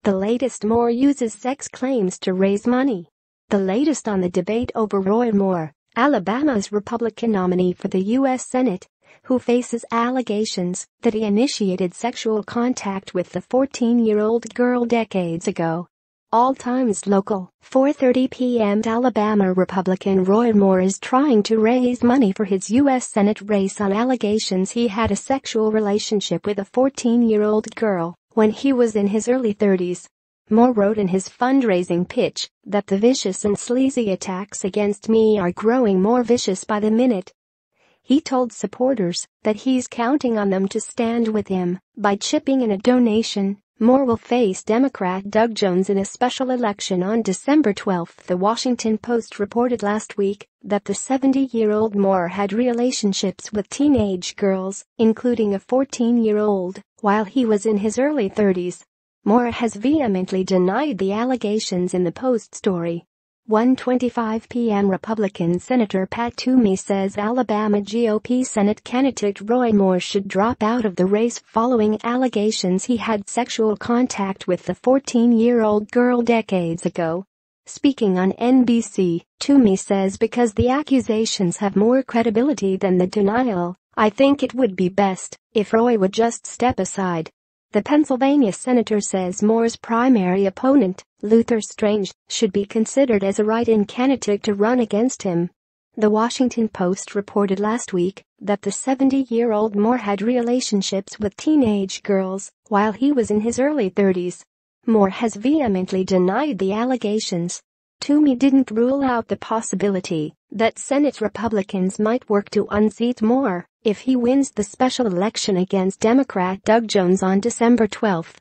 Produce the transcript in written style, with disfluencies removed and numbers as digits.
The latest: Moore uses sex claims to raise money. The latest on the debate over Roy Moore, Alabama's Republican nominee for the U.S. Senate, who faces allegations that he initiated sexual contact with the 14-year-old girl decades ago. All times local, 4:30 p.m. Alabama Republican Roy Moore is trying to raise money for his U.S. Senate race on allegations he had a sexual relationship with a 14-year-old girl when he was in his early 30s. Moore wrote in his fundraising pitch that the vicious and sleazy attacks against me are growing more vicious by the minute. He told supporters that he's counting on them to stand with him by chipping in a donation. Moore will face Democrat Doug Jones in a special election on December 12. The Washington Post reported last week that the 70-year-old Moore had relationships with teenage girls, including a 14-year-old, while he was in his early 30s. Moore has vehemently denied the allegations in the Post story. 1:25 p.m. Republican Senator Pat Toomey says Alabama GOP Senate candidate Roy Moore should drop out of the race following allegations he had sexual contact with the 14-year-old girl decades ago. Speaking on NBC, Toomey says because the accusations have more credibility than the denial, I think it would be best if Roy would just step aside. The Pennsylvania senator says Moore's primary opponent, Luther Strange, should be considered as a write-in candidate to run against him. The Washington Post reported last week that the 70-year-old Moore had relationships with teenage girls while he was in his early 30s. Moore has vehemently denied the allegations. Toomey didn't rule out the possibility that Senate Republicans might work to unseat Moore if he wins the special election against Democrat Doug Jones on December 12.